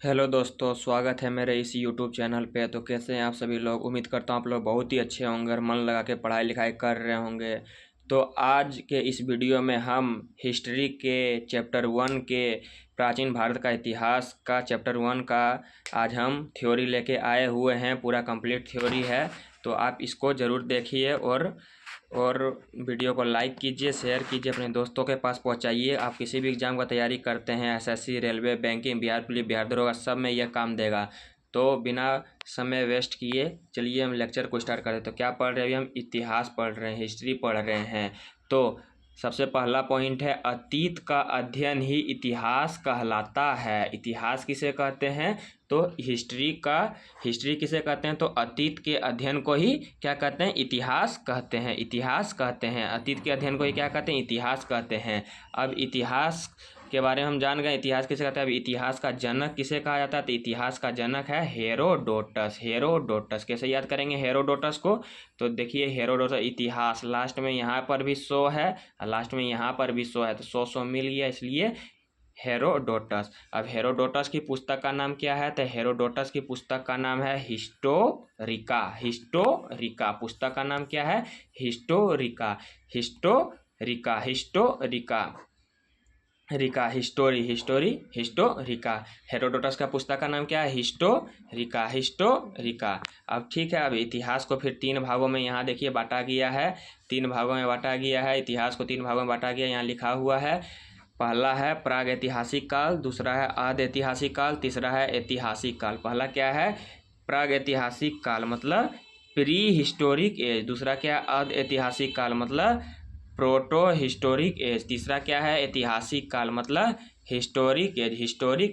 Hello दोस्तों, स्वागत है मेरे इस यूट्यूब चैनल पे। तो कैसे हैं आप सभी लोग। उम्मीद करता हूँ आप लोग बहुत ही अच्छे होंगे और मन लगा के पढ़ाई लिखाई कर रहे होंगे। तो आज के इस वीडियो में हम हिस्ट्री के चैप्टर 1 के प्राचीन भारत का इतिहास का चैप्टर 1 का आज हम थ्योरी लेके आए हुए हैं। पूरा कंप्लीट थ्योरी है, तो आप इसको ज़रूर देखिए और वीडियो को लाइक कीजिए, शेयर कीजिए, अपने दोस्तों के पास पहुंचाइए। आप किसी भी एग्ज़ाम का तैयारी करते हैं, SSC, railway, banking, Bihar police, Bihar दरोगा, सब में यह काम देगा। तो बिना समय वेस्ट किए चलिए हम लेक्चर को स्टार्ट करें। तो क्या पढ़ रहे हैं? अभी हम इतिहास पढ़ रहे हैं, हिस्ट्री पढ़ रहे हैं। तो सबसे पहला पॉइंट है, अतीत का अध्ययन ही इतिहास कहलाता है। इतिहास किसे कहते हैं? तो हिस्ट्री किसे कहते हैं? तो अतीत के अध्ययन को ही क्या कहते हैं? इतिहास कहते हैं। इतिहास कहते हैं अतीत के अध्ययन को ही क्या कहते हैं? इतिहास कहते हैं। अब इतिहास के बारे में हम जान गए, इतिहास किसे कहते हैं। अब इतिहास का जनक किसे कहा जाता है? तो इतिहास का जनक है हेरोडोटस। हेरोडोटस कैसे याद करेंगे हेरोडोटस को? तो देखिए, हेरोडोटस इतिहास लास्ट में यहाँ पर भी शो है और लास्ट में यहाँ पर भी शो है, तो सौ मिल गया, इसलिए हेरोडोटस। अब हेरोडोटस की पुस्तक का नाम क्या है? तो हेरोडोटस की पुस्तक का नाम है हिस्टोरिका। हिस्टोरिका पुस्तक का नाम क्या है? Historica. Historica Historica Rica Historica. Herodotus का पुस्तक का नाम क्या है? हिस्टोरिका। अब ठीक है, अब इतिहास को फिर 3 भागों में यहाँ देखिए बांटा गया है। 3 भागों में बांटा गया है, इतिहास को 3 भागों में बांटा गया। यहाँ लिखा हुआ है, पहला है प्राग ऐतिहासिक काल, दूसरा है आदि ऐतिहासिक काल, तीसरा है ऐतिहासिक काल। पहला क्या है? प्राग ऐतिहासिक काल मतलब प्री हिस्टोरिक एज। दूसरा क्या है? आदि ऐतिहासिक काल मतलब प्रोटो हिस्टोरिक एज। तीसरा क्या है? ऐतिहासिक काल मतलब हिस्टोरिक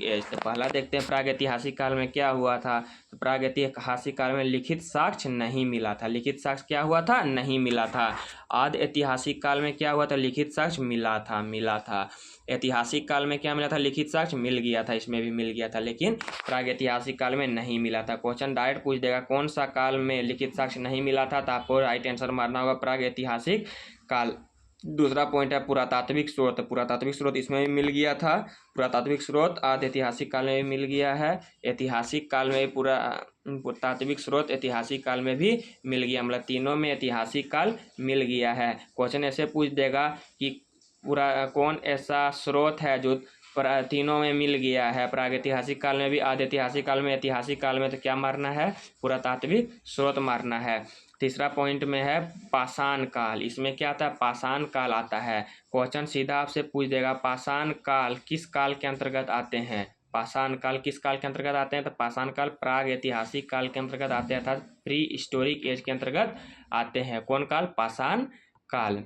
एज। तो पहला देखते हैं, प्राग ऐतिहासिक काल में क्या हुआ था। तो प्राग ऐतिहासिक काल में लिखित साक्ष्य नहीं मिला था। लिखित साक्ष्य क्या हुआ था? नहीं मिला था। आदि ऐतिहासिक काल में क्या हुआ था? लिखित साक्ष्य मिला था। ऐतिहासिक काल में क्या मिला था? लिखित साक्ष्य मिल गया था, इसमें भी मिल गया था, लेकिन प्राग ऐतिहासिक काल में नहीं मिला था। क्वेश्चन डायरेक्ट पूछ देगा कौन सा काल में लिखित साक्ष्य नहीं मिला था, तो आपको राइट आंसर मारना होगा प्राग ऐतिहासिक काल। दूसरा पॉइंट है पुरातात्विक स्रोत। पुरातात्विक स्रोत इसमें भी मिल गया था। पुरातात्विक स्रोत आदि ऐतिहासिक काल में भी मिल गया है, ऐतिहासिक काल में पुरातात्विक स्रोत ऐतिहासिक काल में भी मिल गया, मतलब तीनों में ऐतिहासिक काल मिल गया है। क्वेश्चन ऐसे पूछ देगा कि कौन ऐसा स्रोत है जो तीनों में मिल गया है, प्रागैतिहासिक काल में भी, आदि ऐतिहासिक काल में, ऐतिहासिक काल में। तो क्या मारना है? पुरातात्विक स्रोत मारना है। तीसरा पॉइंट में है पाषाण काल। इसमें क्या आता है? पाषाण काल आता है। क्वेश्चन सीधा आपसे पूछ देगा पाषाण काल किस काल के अंतर्गत आते हैं। पाषाण काल किस काल के अंतर्गत आते हैं? तो पाषाण काल प्राग ऐतिहासिक काल के अंतर्गत आते हैं, अर्थात प्री हिस्टोरिक एज के अंतर्गत आते हैं। कौन काल? पाषाण काल।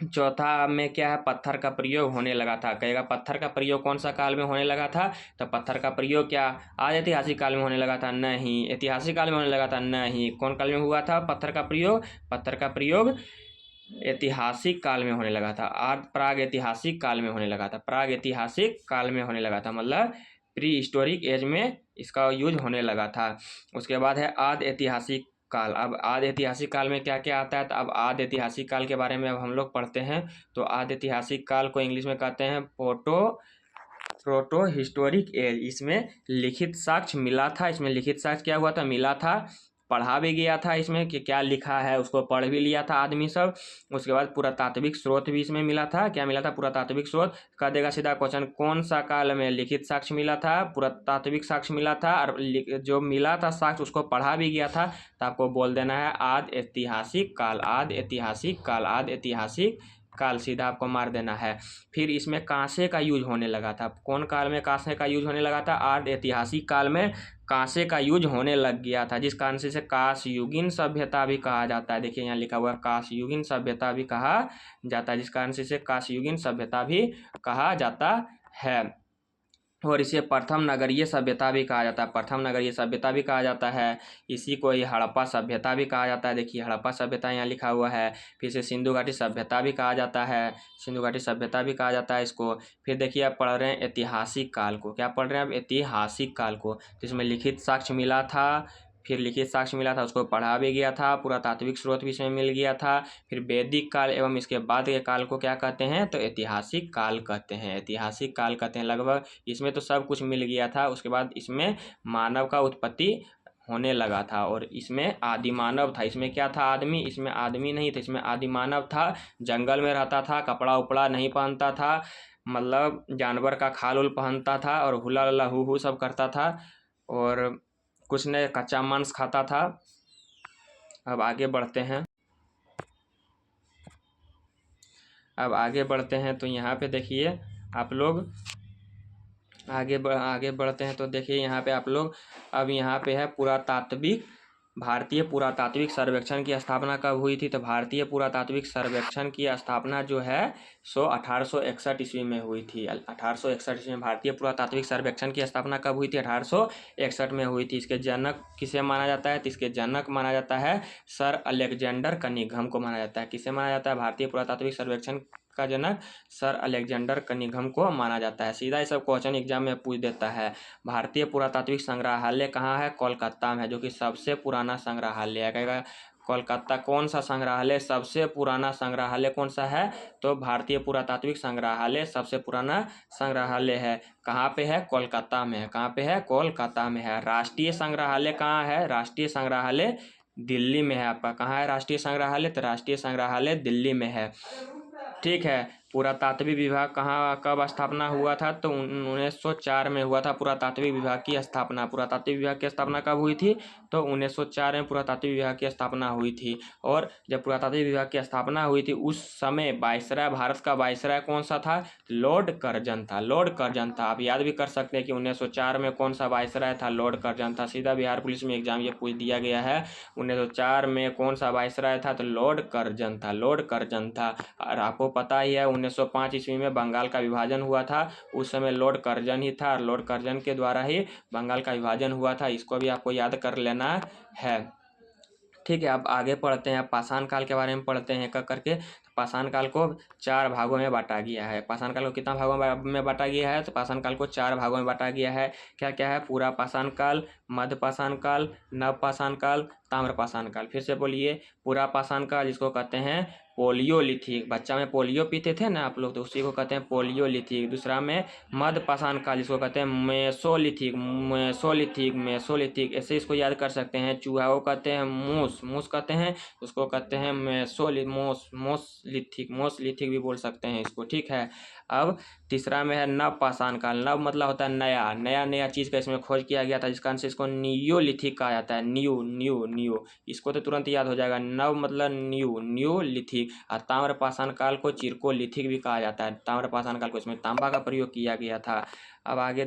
चौथा में क्या है? पत्थर का प्रयोग होने लगा था। कहेगा पत्थर का प्रयोग कौन सा काल में होने लगा था? तो पत्थर का प्रयोग क्या आज ऐतिहासिक काल में होने लगा था? नहीं। ऐतिहासिक काल में होने लगा था? नहीं। कौन काल में हुआ था पत्थर का प्रयोग? पत्थर का प्रयोग ऐतिहासिक काल में होने लगा था। आज प्राग ऐतिहासिक काल में होने लगा था। प्राग ऐतिहासिक काल में होने लगा था, मतलब प्री हिस्टोरिक एज में इसका यूज होने लगा था। उसके बाद है आदि ऐतिहासिक काल। अब आदि ऐतिहासिक काल में क्या क्या आता है? तो अब आदि ऐतिहासिक काल के बारे में अब हम लोग पढ़ते हैं। तो आदि ऐतिहासिक काल को इंग्लिश में कहते हैं प्रोटो हिस्टोरिक एज। इसमें लिखित साक्ष्य मिला था। इसमें लिखित साक्ष्य क्या हुआ था? मिला था। पढ़ा भी गया था इसमें कि क्या लिखा है, उसको पढ़ भी लिया था आदमी सब। उसके बाद पुरातात्विक स्रोत भी इसमें मिला था। क्या मिला था? पुरातात्विक स्रोत। कह देगा सीधा क्वेश्चन, कौन सा काल में लिखित साक्ष्य मिला था, पुरातात्विक साक्ष्य मिला था, और जो मिला था साक्ष्य उसको पढ़ा भी गया था, तो आपको बोल देना है आदि ऐतिहासिक काल। आदि ऐतिहासिक काल। आदि ऐतिहासिक काल सीधा आपको मार देना है। फिर इसमें कांसे का यूज होने लगा था। कौन काल में कांसे का यूज होने लगा था? आदि ऐतिहासिक काल में कांसे का यूज होने लग गया था, जिस कारण से इसे कांस्ययुगीन सभ्यता भी कहा जाता है। देखिए यहाँ लिखा हुआ है कांस्ययुगीन सभ्यता भी कहा जाता है, जिस कारण से इसे कांस्ययुगीन सभ्यता भी कहा जाता है। और इसे प्रथम नगरीय सभ्यता भी कहा जाता है। प्रथम नगरीय सभ्यता भी कहा जाता है। इसी को ही हड़प्पा सभ्यता भी कहा जाता है। देखिए हड़प्पा सभ्यता यहाँ लिखा हुआ है। फिर इसे सिंधु घाटी सभ्यता भी कहा जाता है। सिंधु घाटी सभ्यता भी कहा जाता है इसको। फिर देखिए आप पढ़ रहे हैं ऐतिहासिक काल को। क्या पढ़ रहे हैं आप? ऐतिहासिक काल को। तो इसमें लिखित साक्ष्य मिला था। फिर लिखित साक्ष्य मिला था, उसको पढ़ा भी गया था, पुरातात्विक स्रोत भी इसमें मिल गया था। फिर वैदिक काल एवं इसके बाद के काल को क्या कहते हैं, तो ऐतिहासिक काल कहते हैं, ऐतिहासिक काल कहते हैं। लगभग इसमें तो सब कुछ मिल गया था। उसके बाद इसमें मानव का उत्पत्ति होने लगा था और इसमें आदि मानव था। इसमें क्या था, आदमी, इसमें आदमी नहीं था, इसमें आदि मानव था। जंगल में रहता था, कपड़ा उपड़ा नहीं पहनता था, मतलब जानवर का खाल उल पहनता था और हुला लला हु हु सब करता था और कुछ ने कच्चा मांस खाता था। अब आगे बढ़ते हैं, तो यहाँ पे देखिए आप लोग, आगे बढ़ते हैं तो देखिए यहाँ पे आप लोग, अब यहाँ पे है पुरातात्विक, भारतीय पुरातात्विक सर्वेक्षण की स्थापना कब हुई थी, तो भारतीय पुरातात्विक सर्वेक्षण की स्थापना जो है सो 1861 ईस्वी में हुई थी। 1861 ईस्वी में भारतीय पुरातात्विक सर्वेक्षण की स्थापना कब हुई थी, 1861 में हुई थी। इसके जनक किसे माना जाता है, तो इसके जनक माना जाता है सर अलेक्जेंडर कनिंघम को माना जाता है। किसे माना जाता है, भारतीय पुरातात्विक सर्वेक्षण का जनक सर अलेक्जेंडर कनिंघम को माना जाता है। सीधा ये सब क्वेश्चन एग्जाम में पूछ देता है। भारतीय पुरातात्विक संग्रहालय कहाँ है, कोलकाता में है, जो कि सबसे पुराना संग्रहालय है। कहेगा कोलकाता कौन सा संग्रहालय सबसे पुराना संग्रहालय कौन सा है, तो भारतीय पुरातात्विक संग्रहालय सबसे पुराना संग्रहालय है। कहाँ पे है, कोलकाता में है। कहाँ पे है, कोलकाता में है। राष्ट्रीय संग्रहालय कहाँ है, राष्ट्रीय संग्रहालय दिल्ली में है आपका। कहाँ है राष्ट्रीय संग्रहालय, तो राष्ट्रीय संग्रहालय दिल्ली में है। ठीक है। पुरातात्विक विभाग कहाँ कब स्थापना हुआ था, तो 1904 में हुआ था पुरातात्विक विभाग की स्थापना। पुरातात्विक विभाग की स्थापना कब हुई थी, तो 1904 में पुरातात्विक विभाग की स्थापना हुई थी। और जब पुरातात्विक विभाग की स्थापना हुई थी उस समय वायसराय, भारत का वायसराय कौन सा था, लॉर्ड कर्जन था। लॉर्ड कर्जन था। आप याद भी कर सकते हैं कि 1904 में कौन सा वायसराय था, लॉर्ड कर्जन था। सीधा बिहार पुलिस में एग्जाम ये पूछ दिया गया है। 1904 में कौन सा वायसराय था, तो लॉर्ड कर्जन था, लॉर्ड कर्जन था। और आपको पता ही है 1905 ईस्वी में बंगाल का विभाजन हुआ था, उस समय लॉर्ड कर्जन ही था और लॉर्ड कर्जन के द्वारा ही बंगाल का विभाजन हुआ था। इसको भी आपको याद कर लेना है। ठीक है। अब आगे पढ़ते हैं, पाषाण काल के बारे में पढ़ते हैं करके। पाषाण काल को 4 भागों में बांटा गया है। पाषाण काल को कितना भागों में बांटा गया है, तो पाषाण काल को 4 भागों में बांटा गया है। क्या क्या है, पूरा पाषाण काल, मध्य पाषाण काल, नव पाषाण काल, ताम्र पाषाण काल। फिर से बोलिए, पूरा पाषाण काल जिसको कहते हैं पोलियोलिथिक, बच्चा में पोलियो पीते थे ना आप लोग, तो उसी को कहते हैं पोलियोलिथिक। दूसरा में मध्य पाषाण काल जिसको कहते हैं मेसोलिथिक, मेसोलिथिक, मेसोलिथिक, ऐसे इसको याद कर सकते हैं। चूहा को कहते हैं मूस, मूस कहते हैं, उसको कहते हैं मोसलिथिक, मोसलिथिक भी बोल सकते हैं इसको। ठीक है। अब तीसरा में है नव पाषाण काल। नव मतलब होता है नया, नया नया चीज़ का इसमें खोज किया गया था, जिसका आंसर इसको नियोलिथिक कहा जाता है। न्यू न्यू न्यू, इसको तो तुरंत याद हो जाएगा। नव मतलब न्यू, न्यूलिथिक। और ताम्र पाषाण काल को चिरकोलिथिक भी कहा जाता है। ताम्र पाषाण काल को इसमें तांबा का प्रयोग किया गया था। अब आगे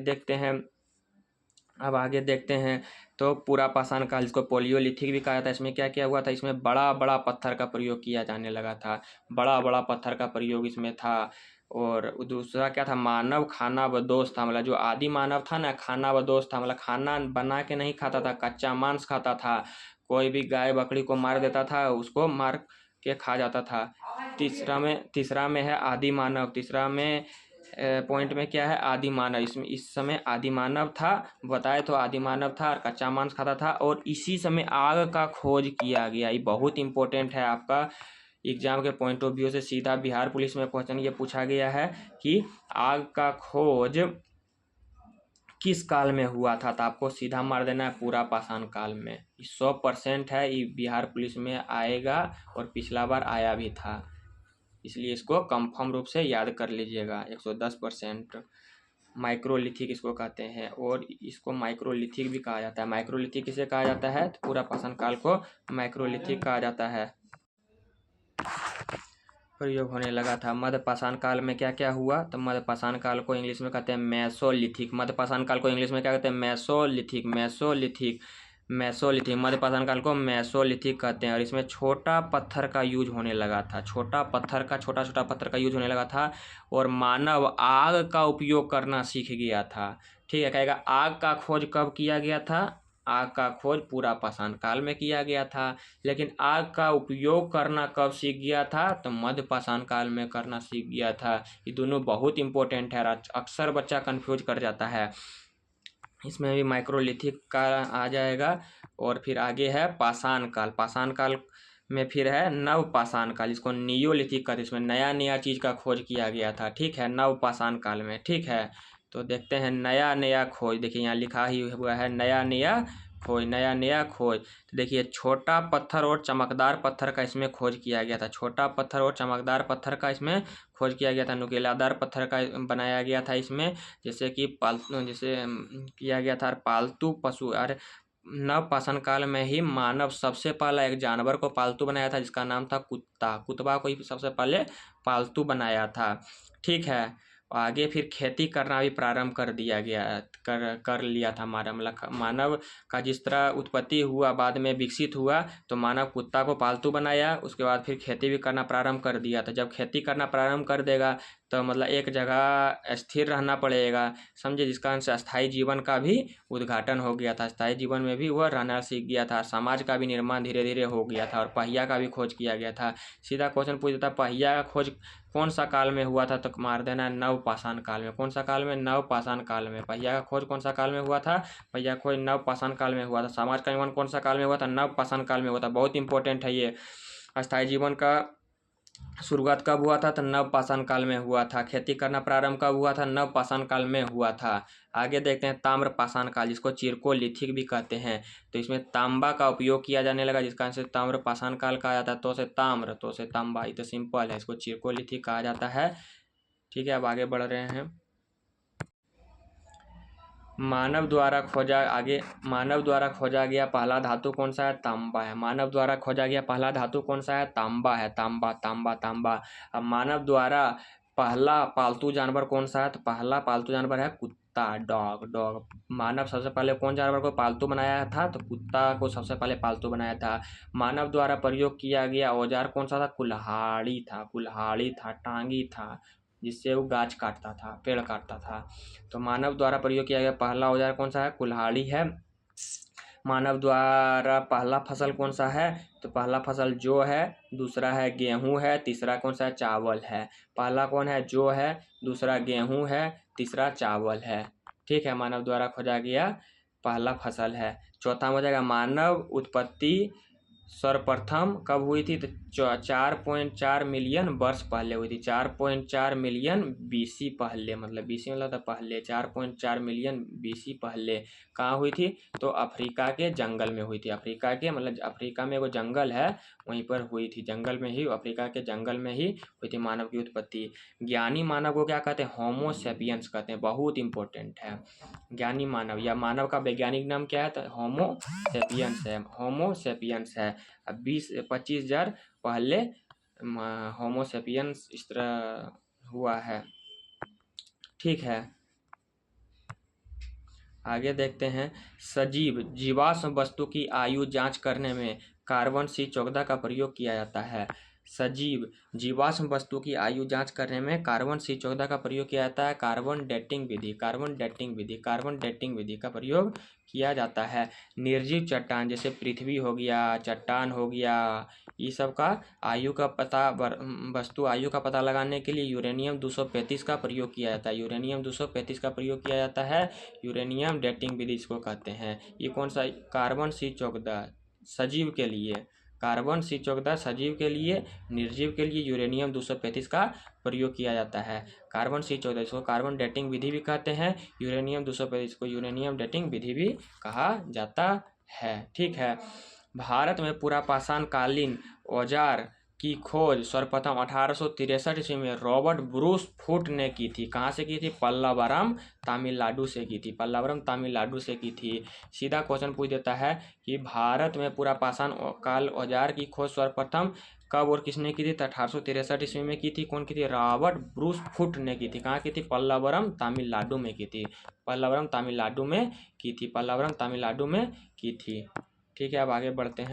देखते हैं तो पूरा पाषाण काल जिसको पोलियोलिथिक भी कहा जाता है, इसमें क्या क्या हुआ था, इसमें बड़ा बड़ा पत्थर का प्रयोग किया जाने लगा था। बड़ा बड़ा पत्थर का प्रयोग इसमें था। और दूसरा क्या था, मानव खाना बदोश था, मतलब जो आदि मानव था ना, खाना बदोश था, मतलब खाना बना के नहीं खाता था, कच्चा मांस खाता था। कोई भी गाय बकरी को मार देता था, उसको मार के खा जाता था। तीसरा में है आदि मानव। तीसरा में पॉइंट में क्या है, आदि मानव। इसमें इस समय आदि मानव था, बताए तो आदि मानव था और कच्चा मांस खाता था। और इसी समय आग का खोज किया गया। ये बहुत इंपॉर्टेंट है आपका एग्जाम के पॉइंट ऑफ व्यू से। सीधा बिहार पुलिस में क्वेश्चन ये पूछा गया है कि आग का खोज किस काल में हुआ था, तो आपको सीधा मार देना है पूरा पाषाण काल में। 100% है, ये बिहार पुलिस में आएगा और पिछला बार आया भी था, इसलिए इसको कंफर्म रूप से याद कर लीजिएगा। 110%। माइक्रोलिथिक इसको कहते हैं और इसको माइक्रोलिथिक भी कहा जाता है। माइक्रोलिथिक किसे कहा जाता है, तो पूरा पाषाण काल को माइक्रोलिथिक कहा जाता है। प्रयोग होने लगा था। मध्य पाषाण काल में क्या क्या हुआ, तो मध्य पाषाण काल को इंग्लिश में कहते हैं मेसोलिथिक। मध्य पाषाण काल को इंग्लिश में क्या कहते हैं, मेसोलिथिक, मेसोलिथिक, मेसोलिथिक। मध्य पाषाण काल को मेसोलिथिक कहते हैं। और इसमें छोटा पत्थर का यूज होने लगा था, छोटा छोटा पत्थर का यूज होने लगा था। और मानव आग का उपयोग करना सीख गया था। ठीक है। कहेगा आग का खोज कब किया गया था, आग का खोज पूरा पाषाण काल में किया गया था। लेकिन आग का उपयोग करना कब सीख गया था, तो मध्य पाषाण काल में करना सीख गया था। ये दोनों बहुत इंपॉर्टेंट है, अक्सर बच्चा कंफ्यूज कर जाता है। इसमें भी माइक्रोलिथिक का आ जाएगा। और फिर आगे है पाषाण काल। पाषाण काल में फिर है नव पाषाण काल, जिसको नियोलिथिक कहते हैं। इसमें नया नया चीज़ का खोज किया गया था, ठीक है, नव पाषाण काल में, ठीक है। तो देखते हैं नया नया खोज। देखिए यहाँ लिखा ही हुआ है नया नया खोज, नया नया खोज। तो देखिए छोटा पत्थर और चमकदार पत्थर का इसमें खोज किया गया था। छोटा पत्थर और चमकदार पत्थर का इसमें खोज किया गया था। नुकीलादार पत्थर का बनाया गया था इसमें, जैसे कि जैसे किया गया था पालतू पशु। और नव पाषाण काल में ही मानव सबसे पहला एक जानवर को पालतू बनाया था, जिसका नाम था कुत्ता। कुत्ता को ही सबसे पहले पालतू बनाया था, ठीक है। आगे फिर खेती करना भी प्रारंभ कर दिया गया, कर लिया था मानव का जिस तरह उत्पत्ति हुआ, बाद में विकसित हुआ, तो मानव कुत्ता को पालतू बनाया। उसके बाद फिर खेती भी करना प्रारंभ कर दिया था। जब खेती करना प्रारंभ कर देगा तो मतलब एक जगह स्थिर रहना पड़ेगा, समझे, जिसका कारण से अस्थायी जीवन का भी उद्घाटन हो गया था। अस्थायी जीवन में भी वह रहना सीख गया था। समाज का भी निर्माण धीरे धीरे हो गया था और पहिया का भी खोज किया गया था। सीधा क्वेश्चन पूछ देता पहिया का खोज कौन सा काल में हुआ था, तो मार देना नव पाषाण काल में। कौन सा काल में? नव पाषाण काल में। पहिया का खोज कौन सा काल में हुआ था? पहिया का खोज नव पाषाण काल में हुआ था। समाज का निर्माण कौन सा काल में हुआ था? नव पाषाण काल में हुआ था। बहुत इंपॉर्टेंट है ये। अस्थायी जीवन का शुरुआत कब हुआ था? तो नव पाषाण काल में हुआ था। खेती करना प्रारंभ कब हुआ था? नव पाषाण काल में हुआ था। आगे देखते हैं ताम्र पाषाण काल, जिसको चिरकोलिथिक भी कहते हैं। तो इसमें तांबा का उपयोग किया जाने लगा, जिसका कारण से ताम्र पाषाण काल कहा जाता है। तो से ताम्र, तो से तांबा, ये तो सिंपल है। इसको चिरकोलिथिक कहा जाता है, ठीक है। अब आगे बढ़ रहे हैं। मानव द्वारा खोजा गया पहला धातु कौन सा है? तांबा है। मानव द्वारा खोजा गया पहला धातु कौन सा है? तांबा है। तांबा तांबा तांबा। अब मानव द्वारा पहला पालतू जानवर कौन सा है? तो पहला पालतू जानवर है कुत्ता, डॉग। डॉग। मानव सबसे पहले कौन जानवर को पालतू बनाया था? तो कुत्ता को सबसे पहले पालतू बनाया था। मानव द्वारा प्रयोग किया गया औजार कौन सा था? कुल्हाड़ी था। कुल्हाड़ी था, टांगी था, जिससे वो गाछ काटता था, पेड़ काटता था। तो मानव द्वारा प्रयोग किया गया पहला औजार कौन सा है? कुल्हाड़ी है। मानव द्वारा पहला फसल कौन सा है? तो पहला फसल जौ है, दूसरा है गेहूं है, तीसरा कौन सा है? चावल है। पहला कौन है? जौ है, दूसरा गेहूं है, तीसरा चावल है, ठीक है। मानव द्वारा खोजा गया पहला फसल है। चौथा हो जाएगा मानव उत्पत्ति सर्वप्रथम कब हुई थी? तो 4.4 मिलियन वर्ष पहले हुई थी। 4.4 मिलियन बीसी पहले, मतलब बीसी मतलब था पहले। 4.4 मिलियन बीसी पहले कहाँ हुई थी? तो अफ्रीका के जंगल में हुई थी। अफ्रीका के मतलब अफ्रीका में वो जंगल है, वहीं पर हुई थी। जंगल में ही, अफ्रीका के जंगल में ही हुई थी मानव की उत्पत्ति। ज्ञानी मानव को क्या कहते हैं? होमो सेपियंस कहते हैं। बहुत इंपॉर्टेंट है ज्ञानी मानव, या मानव का वैज्ञानिक नाम क्या है? तो होमो सेपियंस है। होमो सेपियंस है। अब 20-25 हजार पहले होमो सेपियंस इस तरह हुआ है, ठीक है। आगे देखते हैं। सजीव जीवाश्म वस्तु की आयु जांच करने में कार्बन C14 का प्रयोग किया जाता है। सजीव जीवाश्म वस्तु की आयु जांच करने में कार्बन C14 का प्रयोग किया जाता है। कार्बन डेटिंग विधि, कार्बन डेटिंग विधि, कार्बन डेटिंग विधि का प्रयोग किया जाता है। निर्जीव चट्टान जैसे पृथ्वी हो गया, चट्टान हो गया, ये सब का आयु का पता वस्तु आयु का पता लगाने के लिए यूरेनियम 235 का प्रयोग किया जाता है। यूरेनियम 235 का प्रयोग किया जाता है। यूरेनियम डेटिंग विधि इसको कहते हैं। ये कौन सा? कार्बन C14 सजीव के लिए, कार्बन C14 सजीव के लिए, निर्जीव के लिए यूरेनियम 235 का प्रयोग किया जाता है। कार्बन C14 इसको कार्बन डेटिंग विधि भी कहते हैं। यूरेनियम 235 को यूरेनियम डेटिंग विधि भी कहा जाता है, ठीक है। भारत में पुरापाषाण कालीन औजार की खोज सर्वप्रथम 1863 ईस्वी में रॉबर्ट ब्रूस फुट ने की थी। कहाँ से की थी? पल्लावरम तमिलनाडु से की थी। पल्लावरम तमिलनाडु से की थी। सीधा क्वेश्चन पूछ देता है कि भारत में पुरापाषाण काल औजार की खोज सर्वप्रथम कब और किसने की थी? तो 1863 ईस्वी में की थी। कौन की थी? रॉबर्ट ब्रूस फुट ने की थी। कहाँ की थी? पल्लावरम तमिलनाडु में की थी। पल्लावरम तमिलनाडु में की थी। पल्लावरम तमिलनाडु में की थी, ठीक है। अब आगे बढ़ते हैं।